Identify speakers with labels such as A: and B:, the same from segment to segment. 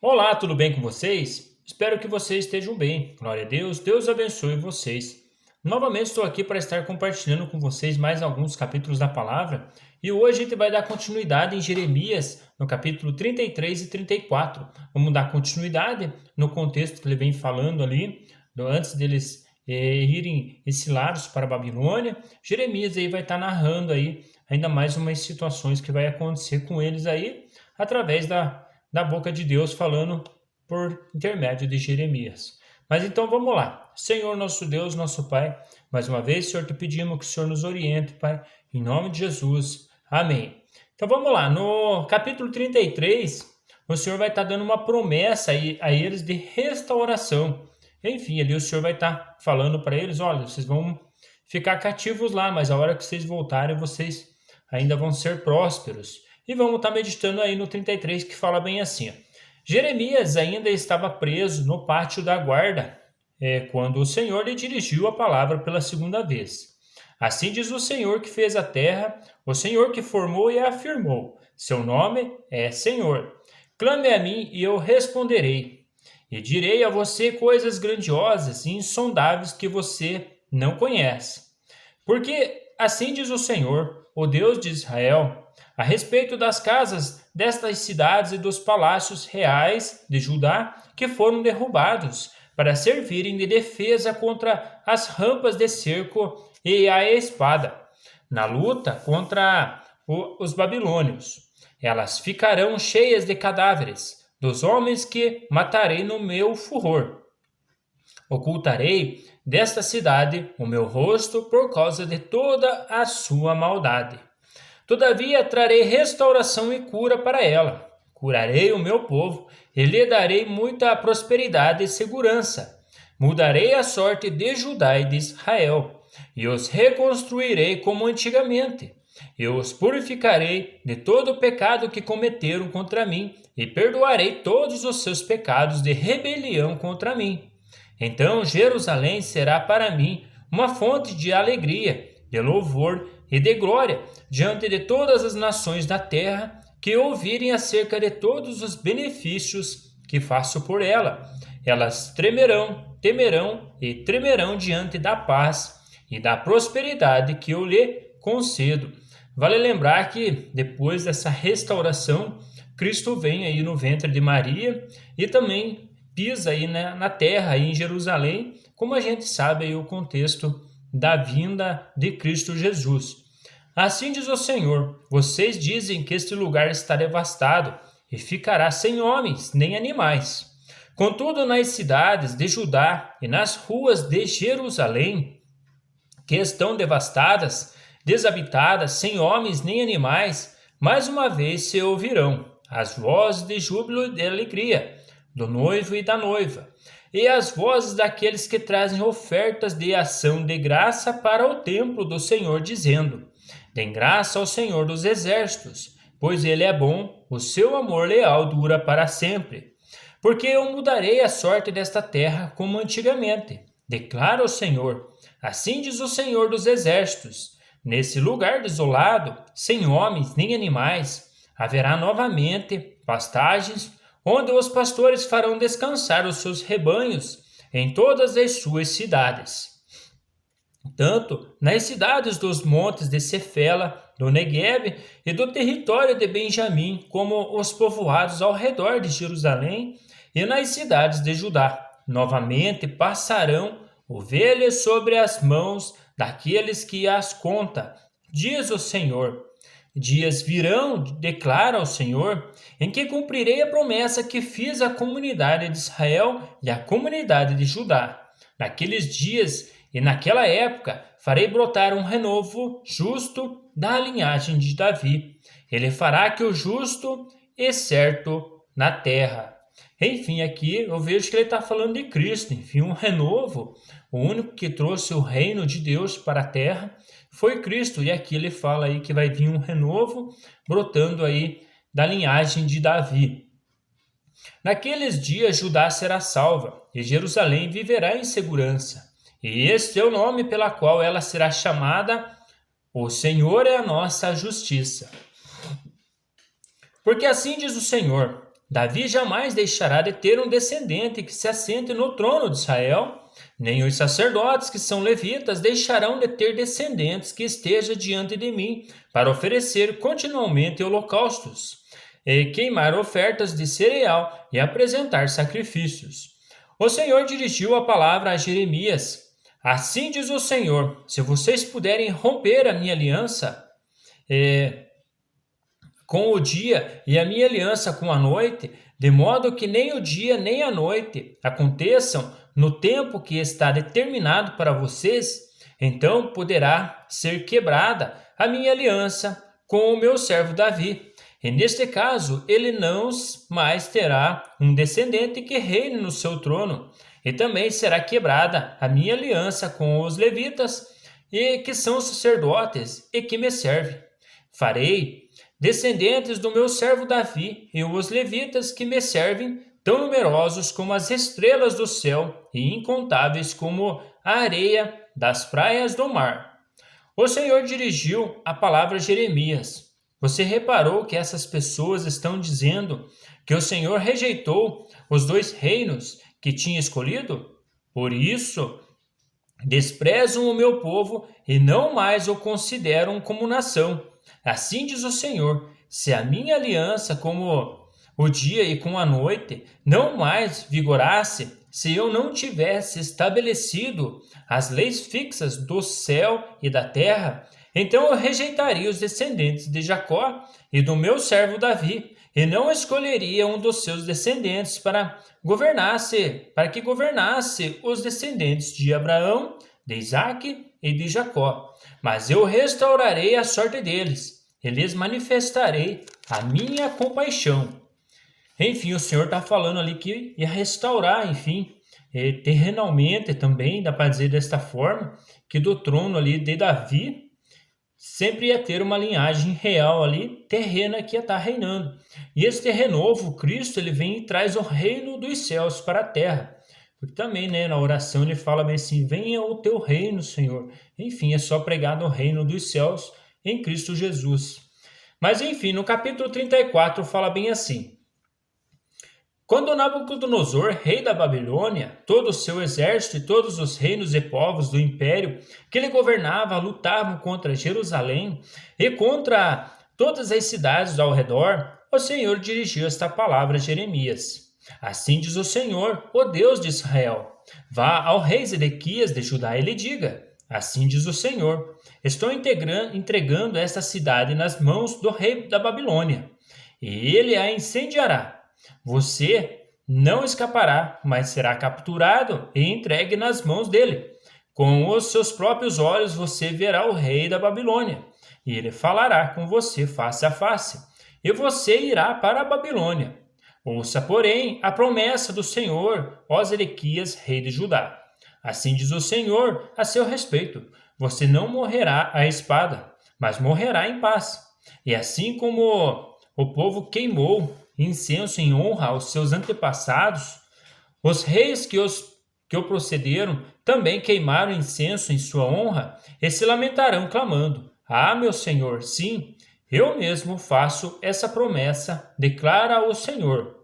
A: Olá, tudo bem com vocês? Espero que vocês estejam bem. Glória a Deus, Deus abençoe vocês. Novamente estou aqui para estar compartilhando com vocês mais alguns capítulos da palavra e hoje a gente vai dar continuidade em Jeremias, no capítulo 33 e 34. Vamos dar continuidade no contexto que ele vem falando ali, antes deles irem exilados para a Babilônia. Jeremias aí vai estar narrando aí ainda mais umas situações que vai acontecer com eles aí através da boca de Deus falando por intermédio de Jeremias. Mas então vamos lá. Senhor nosso Deus, nosso Pai, mais uma vez, Senhor, te pedimos que o Senhor nos oriente, Pai, em nome de Jesus. Amém. Então vamos lá. No capítulo 33, o Senhor vai estar dando uma promessa a eles de restauração. Enfim, ali o Senhor vai estar falando para eles, olha, vocês vão ficar cativos lá, mas a hora que vocês voltarem, vocês ainda vão ser prósperos. E vamos estar meditando aí no 33, que fala bem assim. Jeremias ainda estava preso no pátio da guarda, quando o Senhor lhe dirigiu a palavra pela segunda vez. Assim diz o Senhor que fez a terra, o Senhor que formou e a afirmou. Seu nome é Senhor. Clame a mim e eu responderei. E direi a você coisas grandiosas e insondáveis que você não conhece. Porque assim diz o Senhor, o Deus de Israel, a respeito das casas destas cidades e dos palácios reais de Judá que foram derrubados, para servirem de defesa contra as rampas de cerco e a espada, na luta contra os babilônios. Elas ficarão cheias de cadáveres dos homens que matarei no meu furor. Ocultarei desta cidade o meu rosto por causa de toda a sua maldade. Todavia trarei restauração e cura para ela. Curarei o meu povo e lhe darei muita prosperidade e segurança. Mudarei a sorte de Judá e de Israel, e os reconstruirei como antigamente. Eu os purificarei de todo o pecado que cometeram contra mim, e perdoarei todos os seus pecados de rebelião contra mim. Então Jerusalém será para mim uma fonte de alegria, de louvor e de glória diante de todas as nações da terra que ouvirem acerca de todos os benefícios que faço por ela. Elas tremerão, temerão e tremerão diante da paz e da prosperidade que eu lhe concedo. Vale lembrar que depois dessa restauração, Cristo vem aí no ventre de Maria e também pisa aí na terra, aí em Jerusalém, como a gente sabe aí o contexto da vinda de Cristo Jesus. Assim diz o Senhor, vocês dizem que este lugar está devastado e ficará sem homens nem animais. Contudo, nas cidades de Judá e nas ruas de Jerusalém, que estão devastadas, desabitadas, sem homens nem animais, mais uma vez se ouvirão as vozes de júbilo e de alegria do noivo e da noiva, e as vozes daqueles que trazem ofertas de ação de graça para o templo do Senhor, dizendo: Dêem graça ao Senhor dos exércitos, pois ele é bom, o seu amor leal dura para sempre. Porque eu mudarei a sorte desta terra como antigamente, declara o Senhor. Assim diz o Senhor dos exércitos: nesse lugar desolado, sem homens nem animais, haverá novamente pastagens, onde os pastores farão descansar os seus rebanhos em todas as suas cidades. Tanto nas cidades dos montes de Cefela, do Neguebe e do território de Benjamim, como os povoados ao redor de Jerusalém e nas cidades de Judá. Novamente passarão ovelhas sobre as mãos daqueles que as conta, diz o Senhor. Dias virão, declara o Senhor, em que cumprirei a promessa que fiz à comunidade de Israel e à comunidade de Judá. Naqueles dias e naquela época farei brotar um renovo justo da linhagem de Davi. Ele fará que o justo e certo na terra. Enfim, aqui eu vejo que ele está falando de Cristo, enfim, um renovo. O único que trouxe o reino de Deus para a terra foi Cristo. E aqui ele fala aí que vai vir um renovo brotando aí da linhagem de Davi. Naqueles dias Judá será salva e Jerusalém viverá em segurança. E este é o nome pela qual ela será chamada: O Senhor é a nossa justiça. Porque assim diz o Senhor: Davi jamais deixará de ter um descendente que se assente no trono de Israel, nem os sacerdotes que são levitas deixarão de ter descendentes que esteja diante de mim para oferecer continuamente holocaustos, e queimar ofertas de cereal e apresentar sacrifícios. O Senhor dirigiu a palavra a Jeremias. Assim diz o Senhor: se vocês puderem romper a minha aliança, com o dia e a minha aliança com a noite, de modo que nem o dia nem a noite aconteçam no tempo que está determinado para vocês, então poderá ser quebrada a minha aliança com o meu servo Davi. E neste caso, ele não mais terá um descendente que reine no seu trono, e também será quebrada a minha aliança com os levitas, e que são sacerdotes e que me servem. Farei descendentes do meu servo Davi e os levitas que me servem, tão numerosos como as estrelas do céu e incontáveis como a areia das praias do mar. O Senhor dirigiu a palavra a Jeremias. Você reparou que essas pessoas estão dizendo que o Senhor rejeitou os 2 reinos que tinha escolhido? Por isso, desprezam o meu povo e não mais o consideram como nação. Assim diz o Senhor: se a minha aliança como o dia e com a noite não mais vigorasse, se eu não tivesse estabelecido as leis fixas do céu e da terra, então eu rejeitaria os descendentes de Jacó e do meu servo Davi, e não escolheria um dos seus descendentes para que governasse os descendentes de Abraão, de Isaque e de Jacó. Mas eu restaurarei a sorte deles, e lhes manifestarei a minha compaixão. Enfim, o Senhor está falando ali que ia restaurar, enfim, terrenalmente também, dá para dizer desta forma, que do trono ali de Davi sempre ia ter uma linhagem real ali, terrena, que ia estar reinando. E esse renovo, Cristo, ele vem e traz o reino dos céus para a terra. Porque também, né, na oração ele fala bem assim: venha o teu reino, Senhor. Enfim, é só pregar no reino dos céus em Cristo Jesus. Mas enfim, no capítulo 34 fala bem assim: quando Nabucodonosor, rei da Babilônia, todo o seu exército e todos os reinos e povos do império que ele governava lutavam contra Jerusalém e contra todas as cidades ao redor, o Senhor dirigiu esta palavra a Jeremias. Assim diz o Senhor, o Deus de Israel: vá ao rei Zedequias de Judá e lhe diga: assim diz o Senhor, estou entregando esta cidade nas mãos do rei da Babilônia, e ele a incendiará. Você não escapará, mas será capturado e entregue nas mãos dele. Com os seus próprios olhos você verá o rei da Babilônia, e ele falará com você face a face, e você irá para a Babilônia. Ouça, porém, a promessa do Senhor, ó Zedequias, rei de Judá. Assim diz o Senhor a seu respeito: você não morrerá à espada, mas morrerá em paz. E assim como o povo queimou incenso em honra aos seus antepassados, os reis que o procederam também queimaram incenso em sua honra e se lamentarão, clamando: ah, meu Senhor, sim, eu mesmo faço essa promessa, declara o Senhor.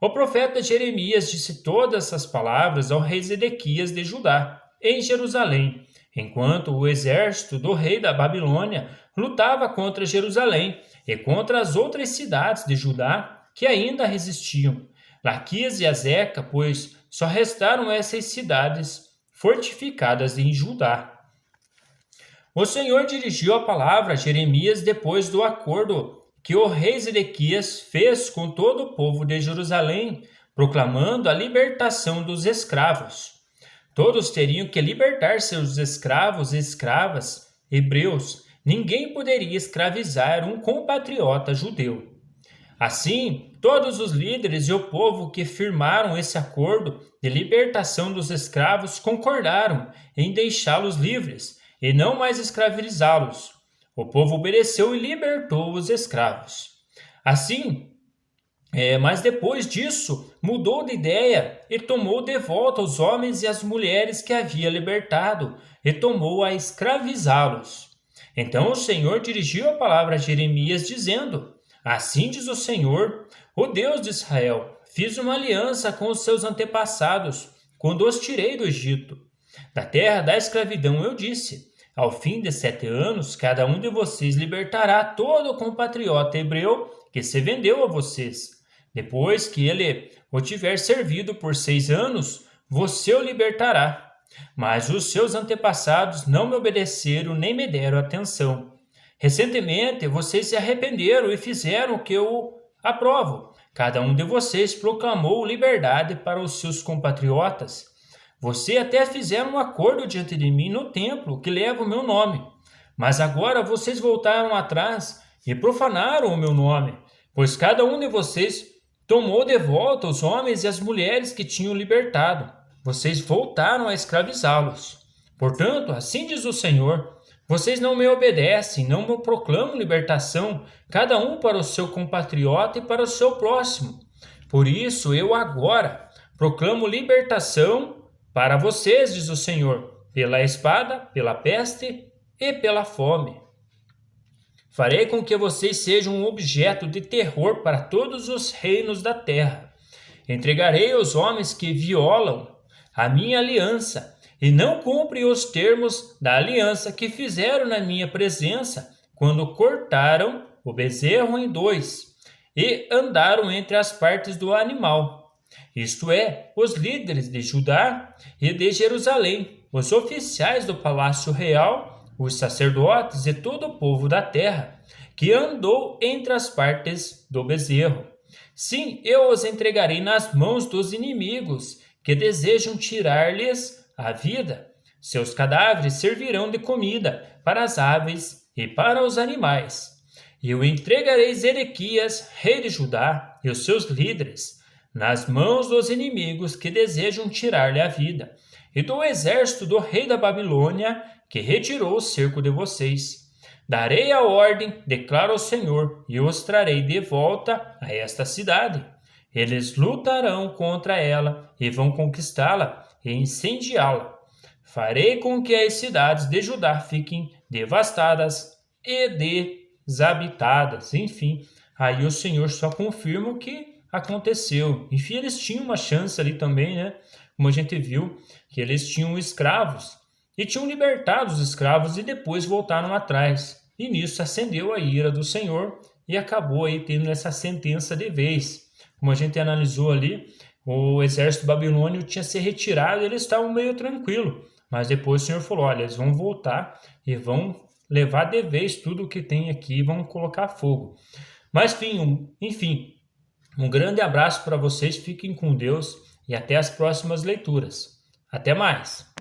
A: O profeta Jeremias disse todas essas palavras ao rei Zedequias de Judá, em Jerusalém, enquanto o exército do rei da Babilônia lutava contra Jerusalém e contra as outras cidades de Judá que ainda resistiam, Laquis e Azeca, pois só restaram essas cidades fortificadas em Judá. O Senhor dirigiu a palavra a Jeremias depois do acordo que o rei Zedequias fez com todo o povo de Jerusalém, proclamando a libertação dos escravos. Todos teriam que libertar seus escravos e escravas hebreus. Ninguém poderia escravizar um compatriota judeu. Assim, todos os líderes e o povo que firmaram esse acordo de libertação dos escravos concordaram em deixá-los livres e não mais escravizá-los. O povo obedeceu e libertou os escravos. Assim, mas depois disso, mudou de ideia e tomou de volta os homens e as mulheres que havia libertado e tomou a escravizá-los. Então o Senhor dirigiu a palavra a Jeremias, dizendo: Assim diz o Senhor, o Deus de Israel: fiz uma aliança com os seus antepassados, quando os tirei do Egito. Da terra da escravidão eu disse: ao fim de 7 anos, cada um de vocês libertará todo o compatriota hebreu que se vendeu a vocês. Depois que ele o tiver servido por 6 anos, você o libertará. Mas os seus antepassados não me obedeceram nem me deram atenção. Recentemente vocês se arrependeram e fizeram o que eu aprovo. Cada um de vocês proclamou liberdade para os seus compatriotas. Você até fizeram um acordo diante de mim no templo que leva o meu nome. Mas agora vocês voltaram atrás e profanaram o meu nome, pois cada um de vocês tomou de volta os homens e as mulheres que tinham libertado. Vocês voltaram a escravizá-los. Portanto, assim diz o Senhor: vocês não me obedecem, não me proclamam libertação, cada um para o seu compatriota e para o seu próximo. Por isso, eu agora proclamo libertação para vocês, diz o Senhor, pela espada, pela peste e pela fome. Farei com que vocês sejam um objeto de terror para todos os reinos da terra. Entregarei os homens que violam a minha aliança e não cumprem os termos da aliança que fizeram na minha presença quando cortaram o bezerro em dois e andaram entre as partes do animal. Isto é, os líderes de Judá e de Jerusalém, os oficiais do palácio real, os sacerdotes e todo o povo da terra, que andou entre as partes do bezerro. Sim, eu os entregarei nas mãos dos inimigos, que desejam tirar-lhes a vida. Seus cadáveres servirão de comida para as aves e para os animais. Eu entregarei Zedequias, rei de Judá, e os seus líderes, nas mãos dos inimigos que desejam tirar-lhe a vida, e do exército do rei da Babilônia, que retirou o cerco de vocês. Darei a ordem, declara o Senhor, e os trarei de volta a esta cidade. Eles lutarão contra ela e vão conquistá-la e incendiá-la. Farei com que as cidades de Judá fiquem devastadas e desabitadas. Enfim, aí o Senhor só confirma o que aconteceu. Enfim, eles tinham uma chance ali também, né? Como a gente viu, que eles tinham escravos e tinham libertado os escravos e depois voltaram atrás. E nisso acendeu a ira do Senhor e acabou aí tendo essa sentença de vez. Como a gente analisou ali, o exército babilônio tinha se retirado e eles estavam meio tranquilos. Mas depois o Senhor falou: olha, eles vão voltar e vão levar de vez tudo o que tem aqui e vão colocar fogo. Mas enfim, um grande abraço para vocês, fiquem com Deus e até as próximas leituras. Até mais!